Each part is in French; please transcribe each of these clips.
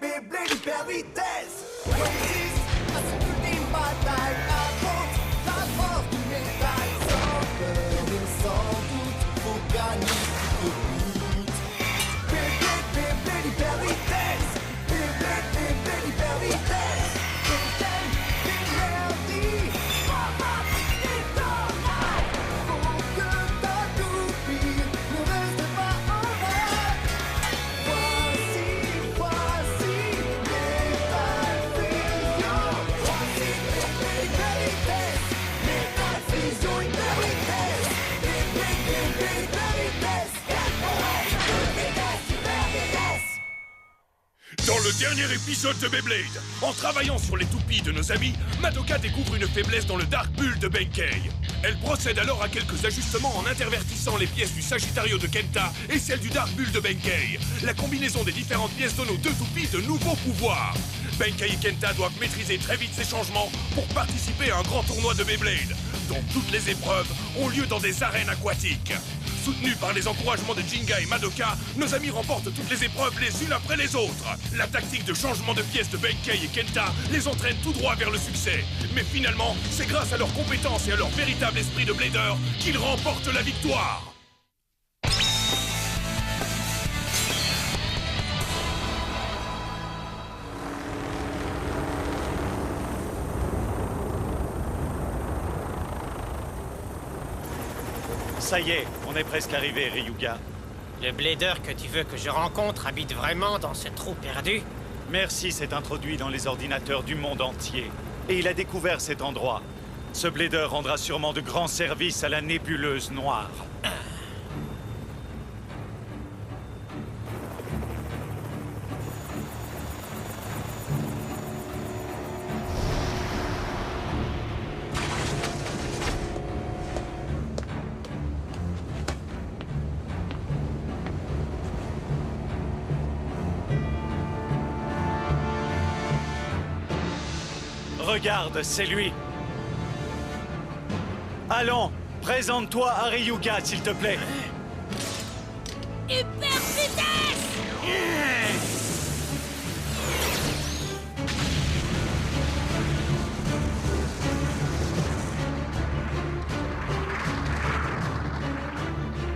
Beyblade hyper vitesse. Résiste à son ultime bataille. Affronte la force du métal. Sans peur et sans doute, faut gagner le but. Beyblade hyper vitesse. Beyblade hyper vitesse. Beyblade, Beyblade, et dommage. Faut que ta toupie ne reste pas en vain. Voici Metal Fusion. Voici Beyblade vitesse. Metal Fusion hyper vitesse. Beyblade vitesse. Vitesse, hyper vitesse. Dans le dernier épisode de Beyblade, en travaillant sur les toupies de nos amis, Madoka découvre une faiblesse dans le Dark Bull de Benkei. Elle procède alors à quelques ajustements en intervertissant les pièces du Sagittario de Kenta et celles du Dark Bull de Benkei. La combinaison des différentes pièces donne aux deux toupies de nouveaux pouvoirs. Benkei et Kenta doivent maîtriser très vite ces changements pour participer à un grand tournoi de Beyblade, dont toutes les épreuves ont lieu dans des arènes aquatiques. Soutenus par les encouragements de Jinga et Madoka, nos amis remportent toutes les épreuves les unes après les autres. La tactique de changement de pièces de Benkei et Kenta les entraîne tout droit vers le succès. Mais finalement, c'est grâce à leurs compétences et à leur véritable esprit de blader qu'ils remportent la victoire. Ça y est, on est presque arrivé, Ryuga. Le blader que tu veux que je rencontre habite vraiment dans ce trou perdu? Merci s'est introduit dans les ordinateurs du monde entier. Et il a découvert cet endroit. Ce blader rendra sûrement de grands services à la nébuleuse noire. Regarde, c'est lui. Allons, présente-toi à Ryuga, s'il te plaît. Hyper vitesse!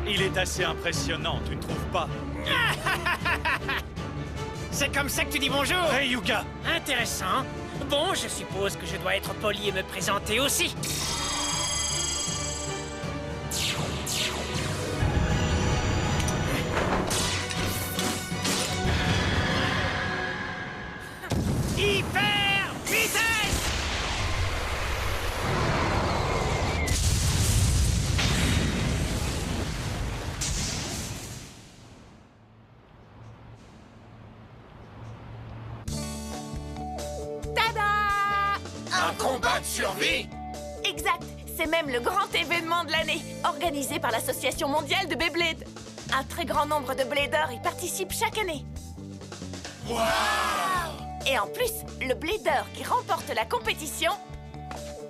Il est assez impressionnant, tu ne trouves pas? C'est comme ça que tu dis bonjour? Ryuga! Intéressant. Bon, je suppose que je dois être poli et me présenter aussi. Hyper vitesse! Un combat de survie? Exact, c'est même le grand événement de l'année, organisé par l'Association mondiale de Beyblade. Un très grand nombre de bladers y participent chaque année. Waouh! Et en plus, le blader qui remporte la compétition...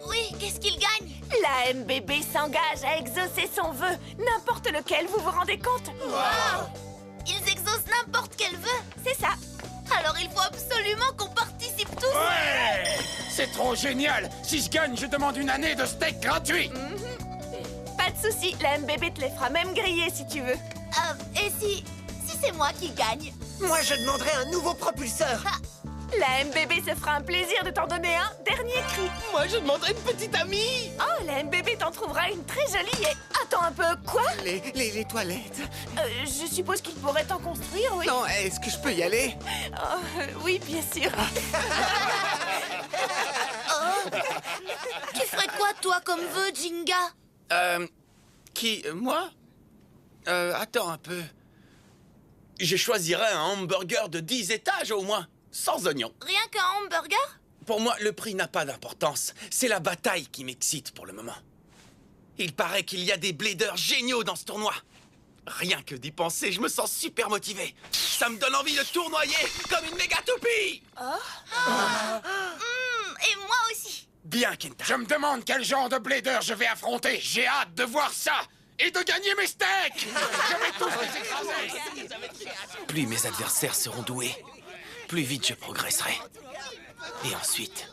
Oui, qu'est-ce qu'il gagne? La MBB s'engage à exaucer son vœu, n'importe lequel, vous vous rendez compte? Wow! Ils exaucent n'importe quel vœu. C'est ça. Alors il faut absolument qu'on participe tous. Ouais! C'est trop génial! Si je gagne, je demande une année de steak gratuit! Pas de souci, la MBB te les fera même griller si tu veux. Et si c'est moi qui gagne? Moi, je demanderais un nouveau propulseur. La MBB se fera un plaisir de t'en donner un dernier cri. Moi, je demanderais une petite amie. Oh, la MBB t'en trouvera une très jolie et... Attends un peu, quoi? Les toilettes. Je suppose qu'il pourrait t'en construire, oui. Non, est-ce que je peux y aller? Oh, oui, bien sûr. Tu ferais quoi, toi, comme vœu, Jinga? Moi? Attends un peu. Je choisirais un hamburger de 10 étages au moins, sans oignons. Rien qu'un hamburger? Pour moi, le prix n'a pas d'importance. C'est la bataille qui m'excite pour le moment. Il paraît qu'il y a des bladers géniaux dans ce tournoi. Rien que d'y penser, je me sens super motivé. Ça me donne envie de tournoyer comme une méga toupie. Et moi aussi. Bien, Kenta. Je me demande quel genre de blader je vais affronter. J'ai hâte de voir ça et de gagner mes steaks. Je vais tous les écraser. Plus mes adversaires seront doués, plus vite je progresserai. Et ensuite...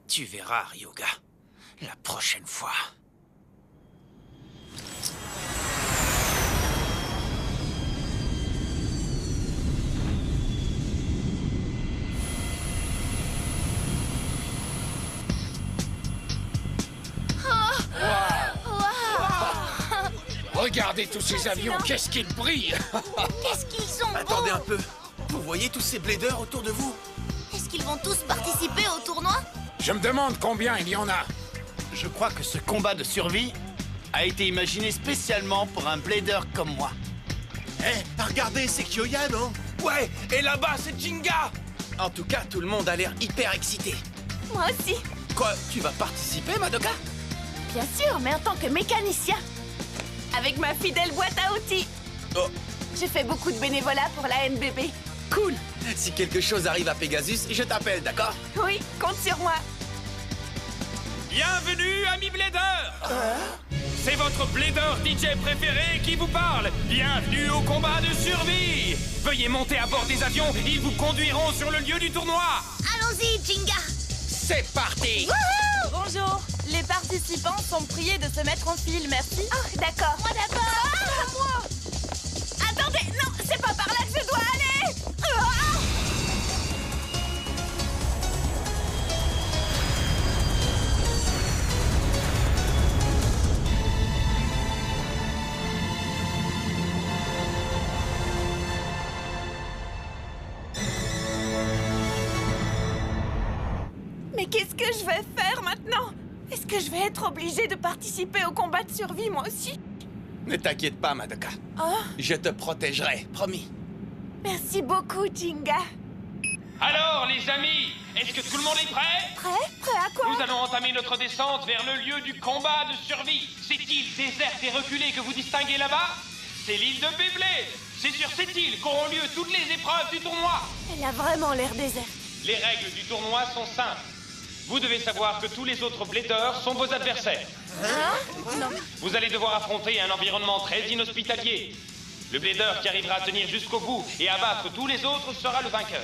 Tu verras, Ryuga. La prochaine fois. Regardez tous ces avions, qu'est-ce qu'ils brillent! Qu'est-ce qu'ils sont beaux! Attendez un peu. Vous voyez tous ces bladers autour de vous? Est-ce qu'ils vont tous participer au tournoi? Je me demande combien il y en a. Je crois que ce combat de survie a été imaginé spécialement pour un blader comme moi. Regardez, c'est Kyoya, non? Ouais, et là-bas, c'est Jinga! En tout cas, tout le monde a l'air hyper excité. Moi aussi. Quoi, tu vas participer, Madoka? Bien sûr, mais en tant que mécanicien. Avec ma fidèle boîte à outils. Oh, J'ai fait beaucoup de bénévolat pour la NBB. cool! Si quelque chose arrive à Pegasus, je t'appelle, d'accord? Oui, compte sur moi. Bienvenue, amis Blader. C'est votre Blader DJ préféré qui vous parle. Bienvenue au combat de survie. Veuillez monter à bord des avions, ils vous conduiront sur le lieu du tournoi. Allons-y, Jinga! C'est parti! Bonjour. Les participants sont priés de se mettre en file, merci. Oh, d'accord. Moi d'abord. Moi. Attendez, non, c'est pas par là que je dois aller. Mais qu'est-ce que je vais faire maintenant? Est-ce que je vais être obligée de participer au combat de survie, moi aussi? Ne t'inquiète pas, Madoka. Oh, Je te protégerai, promis. merci beaucoup, Jinga. Alors, les amis, est-ce que tout le monde est prêt? Prêt? Prêt à quoi? Nous allons entamer notre descente vers le lieu du combat de survie. Cette île déserte et reculée que vous distinguez là-bas, c'est l'île de Beyblade. C'est sur cette île qu'auront lieu toutes les épreuves du tournoi. Elle a vraiment l'air déserte. Les règles du tournoi sont simples. Vous devez savoir que tous les autres bladers sont vos adversaires. Non. Vous allez devoir affronter un environnement très inhospitalier. Le blader qui arrivera à tenir jusqu'au bout et à battre tous les autres sera le vainqueur.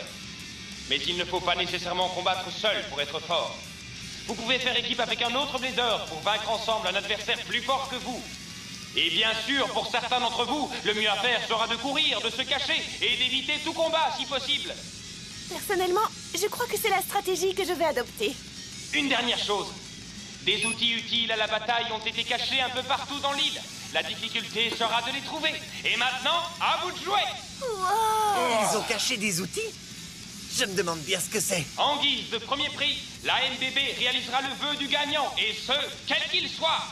Mais il ne faut pas nécessairement combattre seul pour être fort. Vous pouvez faire équipe avec un autre blader pour vaincre ensemble un adversaire plus fort que vous. Et bien sûr, pour certains d'entre vous, le mieux à faire sera de courir, de se cacher et d'éviter tout combat si possible. Personnellement, je crois que c'est la stratégie que je vais adopter. Une dernière chose. Des outils utiles à la bataille ont été cachés un peu partout dans l'île. La difficulté sera de les trouver. Et maintenant, à vous de jouer. Ils ont caché des outils? Je me demande bien ce que c'est. En guise de premier prix, la NBB réalisera le vœu du gagnant, et ce, quel qu'il soit.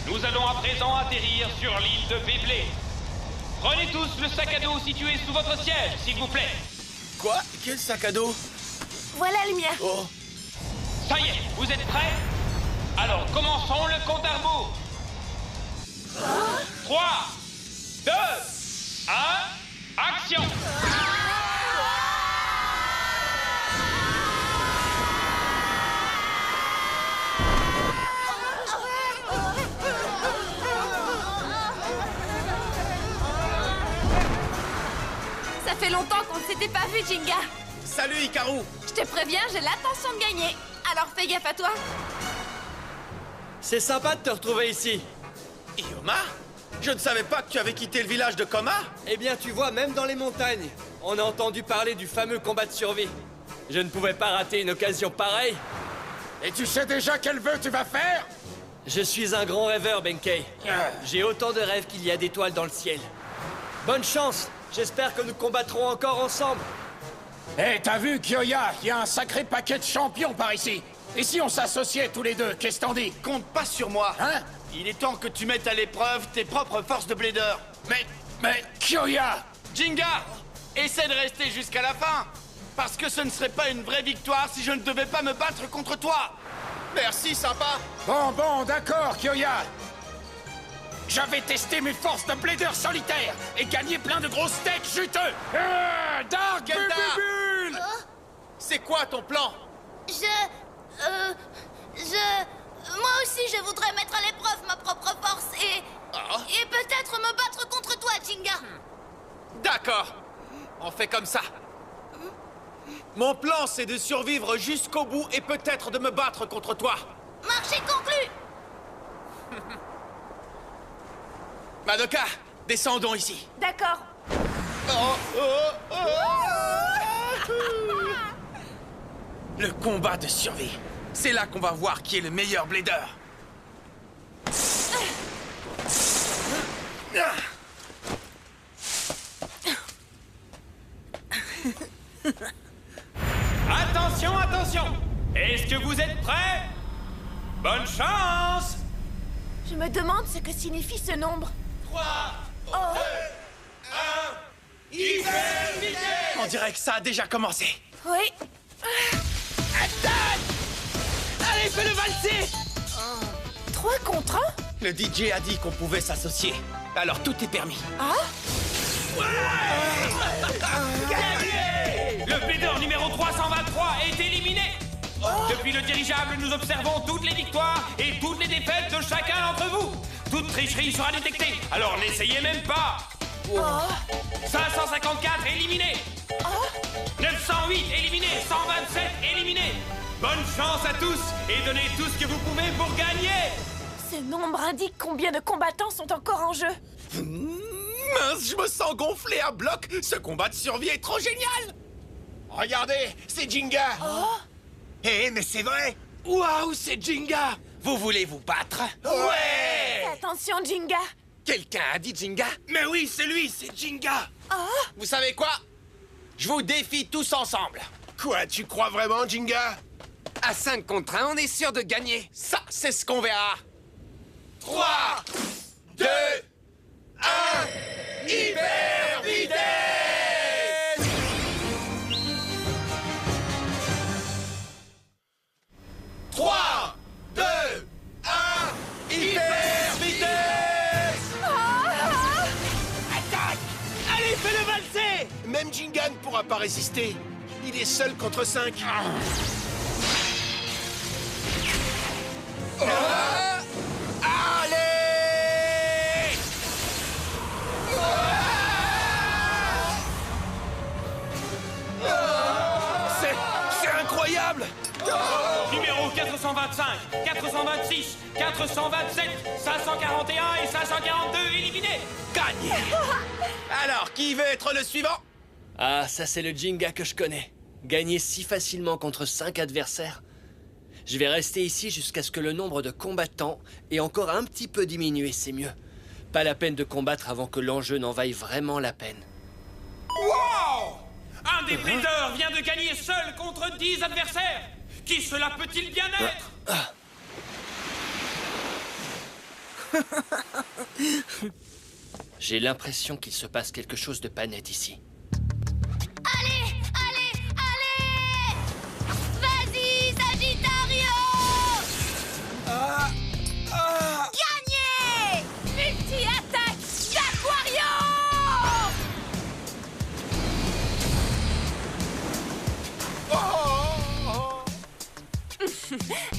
Nous allons à présent atterrir sur l'île de Beyblade. Prenez tous le sac à dos situé sous votre siège, s'il vous plaît. Quoi? Quel sac à dos? Voilà le mien. Oh, Ça y est, vous êtes prêts? Alors, commençons le compte à rebours. 3, 2, 1, action! Ça fait longtemps qu'on ne s'était pas vu, Jinga. salut Hikaru! Je te préviens, j'ai l'intention de gagner. Alors fais gaffe à toi. C'est sympa de te retrouver ici. Ioma? Je ne savais pas que tu avais quitté le village de Koma? Eh bien, tu vois, même dans les montagnes, on a entendu parler du fameux combat de survie. Je ne pouvais pas rater une occasion pareille. Et tu sais déjà quel vœu tu vas faire? Je suis un grand rêveur, Benkei. J'ai autant de rêves qu'il y a d'étoiles dans le ciel. Bonne chance. J'espère que nous combattrons encore ensemble. Eh, t'as vu, Kyoya? Il y a un sacré paquet de champions par ici. Et si on s'associait tous les deux, qu'est-ce t'en dis? Compte pas sur moi. Hein? Il est temps que tu mettes à l'épreuve tes propres forces de blader. Mais, Kyoya! Jinga, essaie de rester jusqu'à la fin. Parce que ce ne serait pas une vraie victoire si je ne devais pas me battre contre toi. Merci, sympa! Bon, d'accord, Kyoya. J'avais testé mes forces de blader solitaire et gagné plein de gros steaks juteux. Dark Gelda! Bubule! C'est quoi ton plan? Moi aussi, je Je voudrais mettre à l'épreuve ma propre force et peut-être me battre contre toi, Jinga. D'accord. On fait comme ça. Mon plan, c'est de survivre jusqu'au bout et peut-être de me battre contre toi. Marché conclu. Madoka, descendons ici. D'accord. Le combat de survie. C'est là qu'on va voir qui est le meilleur blader. Attention, attention! Est-ce que vous êtes prêts? Bonne chance! Je me demande ce que signifie ce nombre. 3, 2, 1, hyper vitesse! On dirait que ça a déjà commencé. Oui. Allez, fais-le valser! 3 contre 1? Le DJ a dit qu'on pouvait s'associer. Alors tout est permis. Le blader numéro 323 est éliminé! Depuis le dirigeable, nous observons toutes les victoires et toutes les défaites de chacun d'entre vous. Toute tricherie sera détectée, alors n'essayez même pas. 554 éliminé. 908 éliminé. 127 éliminé. Bonne chance à tous et donnez tout ce que vous pouvez pour gagner. Ce nombre indique combien de combattants sont encore en jeu. Mince, je me sens gonflé à bloc. Ce combat de survie est trop génial. Regardez, c'est Jinga. Eh, mais c'est vrai. Waouh, c'est Jinga. Vous voulez vous battre? Ouais. Attention, Jinga. Quelqu'un a dit Jinga? Mais oui, c'est lui, c'est Jinga. Vous savez quoi? Je vous défie tous ensemble. Quoi, tu crois vraiment, Jinga? À 5 contre 1, on est sûr de gagner. Ça, c'est ce qu'on verra. 3, 2, 1, hyper vitesse! 3, 2, 1, hyper vitesse! Attaque! Allez, fais-le valser! Même Jinga ne pourra pas résister. Il est seul contre 5. Allez! C'est incroyable! Numéro 425, 426, 427, 541 et 542 éliminés. Gagné! Alors, qui veut être le suivant? Ah, ça c'est le Jinga que je connais. Gagner si facilement contre 5 adversaires. Je vais rester ici jusqu'à ce que le nombre de combattants ait encore un petit peu diminué, c'est mieux. Pas la peine de combattre avant que l'enjeu n'en vaille vraiment la peine. Wow! Un des bladers vient de gagner seul contre 10 adversaires. Qui cela peut-il bien être? J'ai l'impression qu'il se passe quelque chose de pas net ici. Allez, allez, allez! Vas-y, Sagittario! Gagné! Multi-attaque d'Aquario!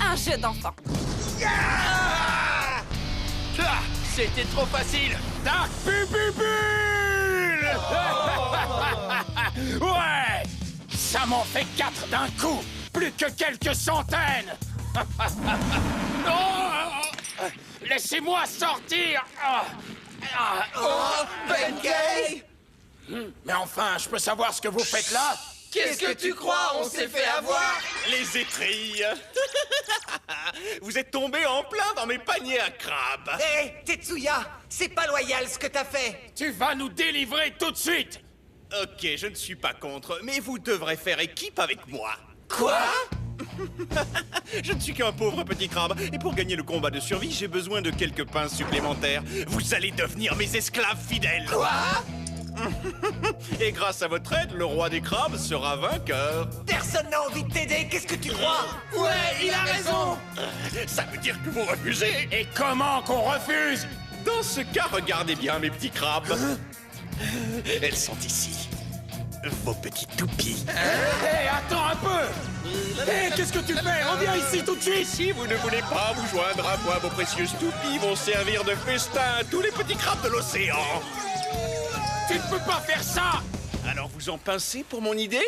Un jeu d'enfant. C'était trop facile. Dark Bubule! Ouais! Ça m'en fait 4 d'un coup. Plus que quelques centaines. Laissez-moi sortir. Benkei! Mais enfin, je peux savoir ce que vous faites là? Qu'est-ce que tu crois? On s'est fait avoir! Les étrilles! Vous êtes tombés en plein dans mes paniers à crabes! Hé, Tetsuya, c'est pas loyal ce que t'as fait! Tu vas nous délivrer tout de suite! Ok, je ne suis pas contre, mais vous devrez faire équipe avec moi. Quoi? Je ne suis qu'un pauvre petit crabe, et pour gagner le combat de survie, j'ai besoin de quelques pains supplémentaires. Vous allez devenir mes esclaves fidèles! Quoi? Et grâce à votre aide, le roi des crabes sera vainqueur. Personne n'a envie de t'aider, qu'est-ce que tu crois? Ouais, il a raison! Ça veut dire que vous refusez? Et comment qu'on refuse? Dans ce cas, regardez bien mes petits crabes. Elles sont ici. vos petits toupies. Hé, attends un peu! Hé, qu'est-ce que tu fais? Reviens ici tout de suite! Si vous ne voulez pas vous joindre à moi, vos précieuses toupies vont servir de festin à tous les petits crabes de l'océan. Tu ne peux pas faire ça! Alors vous en pincez pour mon idée?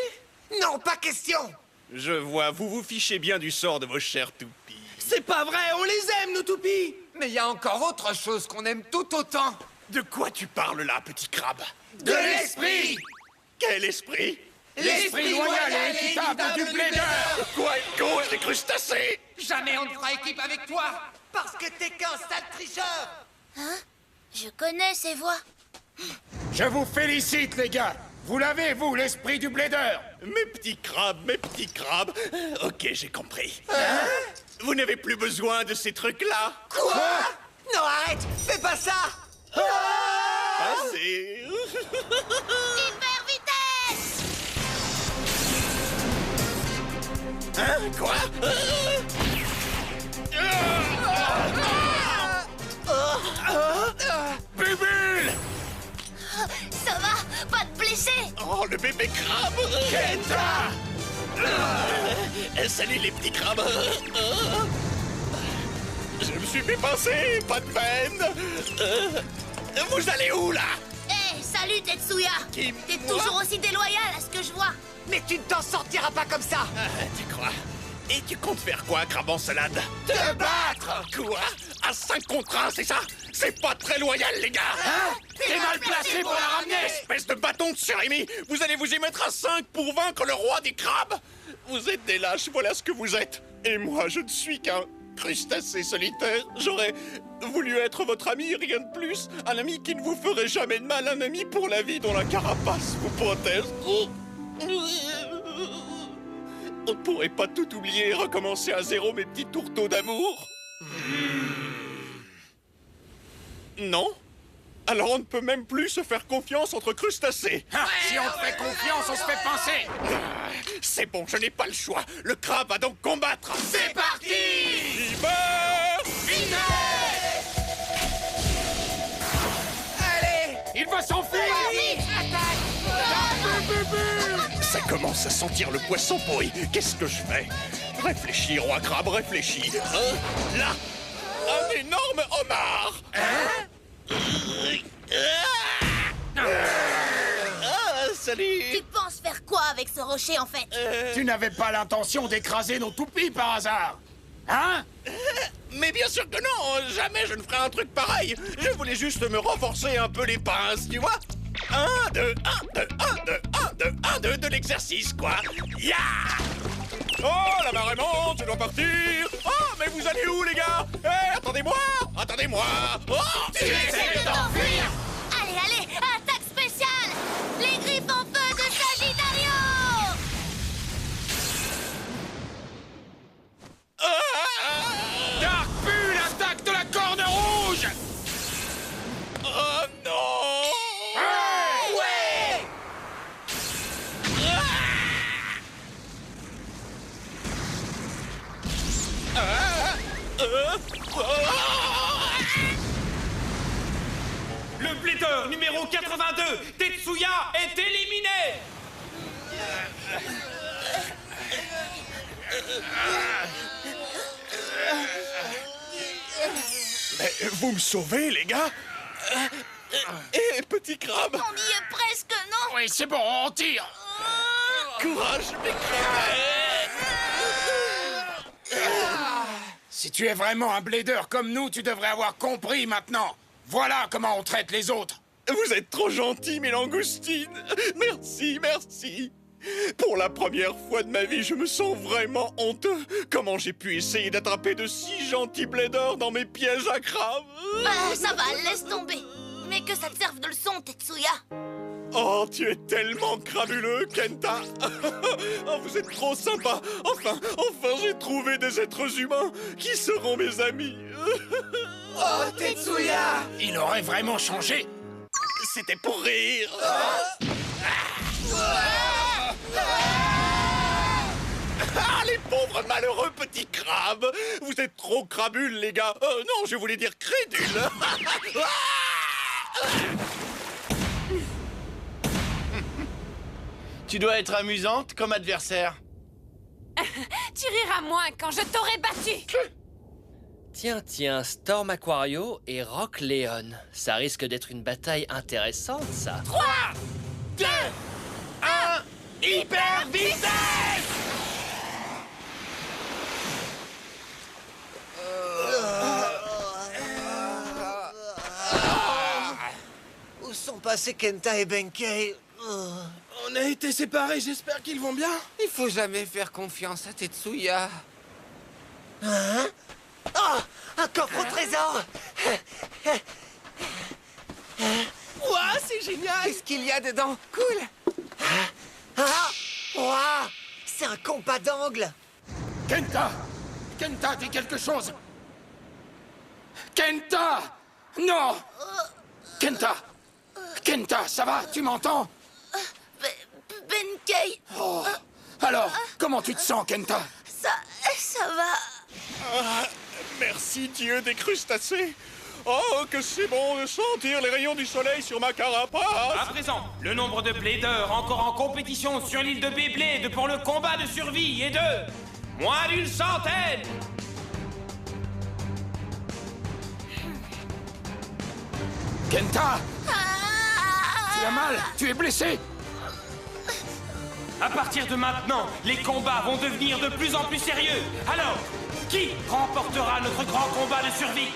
Non, pas question! Je vois, vous vous fichez bien du sort de vos chers toupies. C'est pas vrai, on les aime, nos toupies! Mais il y a encore autre chose qu'on aime tout autant. De quoi tu parles là, petit crabe? De l'esprit! Quel esprit? L'esprit loyal et équitable du Blader! Quoi une cause des crustacés? Jamais on ne fera équipe avec toi! Parce que t'es qu'un sale tricheur! Hein? Je connais ces voix. Je vous félicite, les gars! Vous l'avez, vous, l'esprit du Blader! Mes petits crabes. Ok, j'ai compris. Vous n'avez plus besoin de ces trucs-là? Quoi? Non, arrête! Fais pas ça! Assez. Hyper vitesse! Hein? Quoi? Bubule! Ça va? Pas de blessés? Oh, le bébé crabe! Kenta! Salut les petits crabes! Je me suis fait passer, pas de peine! Vous allez où, là? Hé, salut Tetsuya! Qui, T'es moi? toujours aussi déloyal à ce que je vois! Mais tu ne t'en sortiras pas comme ça! Tu crois? Et tu comptes faire quoi, crabe en salade? Te battre! Quoi? À 5 contre 1, c'est ça? C'est pas très loyal, les gars! T'es mal placé pour la ramener! Espèce de bâton de cérémonie! Vous allez vous y mettre à 5 pour vaincre le roi des crabes? Vous êtes des lâches, voilà ce que vous êtes! Et moi, je ne suis qu'un crustacé solitaire. J'aurais voulu être votre ami, rien de plus. Un ami qui ne vous ferait jamais de mal, un ami pour la vie dont la carapace vous protège. On ne pourrait pas tout oublier et recommencer à zéro, mes petits tourteaux d'amour? Non? Alors on ne peut même plus se faire confiance entre crustacés. Si on te fait confiance, on se fait pincer! C'est bon, je n'ai pas le choix. Le crabe va donc combattre. C'est parti! Allez! Il va s'enfuir! Ça commence à sentir le poisson pourri. Qu'est-ce que je fais? Réfléchis, roi crabe, réfléchis. Là, un énorme homard. Salut. Tu penses faire quoi avec ce rocher en fait? Tu n'avais pas l'intention d'écraser nos toupies par hasard? Hein? Mais bien sûr que non. Jamais je ne ferai un truc pareil. Je voulais juste me renforcer un peu les pinces, tu vois. 1, 2, 1, 2, 1, 2, 1, 2, 1, 2 de l'exercice, quoi. Ya! Oh, la marée monte, je dois partir. Oh, mais vous allez où, les gars? Eh, attendez-moi! Attendez-moi! Oh! Tu essaies de t'enfuir! Allez, allez, attaque spéciale! Les griffes en feu de Sagittario! Dark Bull, attaque de la corne rouge! Oh non! Ouais! Le Blader numéro 82, Tetsuya, est éliminé! Mais vous me sauvez, les gars? Eh, petit crabe! On y est presque, non? Oui, c'est bon, on tire! Courage, mes crabes! Si tu es vraiment un Blader comme nous, tu devrais avoir compris maintenant. Voilà comment on traite les autres. Vous êtes trop gentil, mes langoustines! Merci, merci! Pour la première fois de ma vie, je me sens vraiment honteux. Comment j'ai pu essayer d'attraper de si gentils Bladers dans mes pièges à crabes? Ça va, laisse tomber. Mais que ça te serve de leçon, Tetsuya. Oh, tu es tellement crabuleux, Kenta. Oh, vous êtes trop sympa. Enfin, j'ai trouvé des êtres humains qui seront mes amis. Oh, Tetsuya! Il aurait vraiment changé. C'était pour rire. Ah, les pauvres malheureux petits crabes. Vous êtes trop crabules, les gars. Non, je voulais dire crédules. Tu dois être amusante comme adversaire. Tu riras moins quand je t'aurai battu. Tiens, Storm Aquario et Rock Leon. Ça risque d'être une bataille intéressante, ça. 3, 2, 1, hyper vitesse! Où sont passés Kenta et Benkei? On a été séparés, j'espère qu'ils vont bien. Il faut jamais faire confiance à Tetsuya. Hein? Oh! Un coffre au trésor! Ouah, c'est génial! Qu'est-ce qu'il y a dedans? Cool! Ah! Ouah! C'est un compas d'angle! Kenta! Kenta, dis quelque chose! Kenta! Non! Kenta! Kenta, ça va? Tu m'entends? Benkei. Oh. Alors, comment tu te sens, Kenta? Ça va. Ah, merci Dieu des crustacés. Oh, que c'est bon de sentir les rayons du soleil sur ma carapace. À présent, le nombre de Bladers encore en compétition sur l'île de Beyblade pour le combat de survie est de... moins d'une centaine. Kenta! Tu as mal? Tu es blessé? À partir de maintenant, les combats vont devenir de plus en plus sérieux. Alors, qui remportera notre grand combat de survie?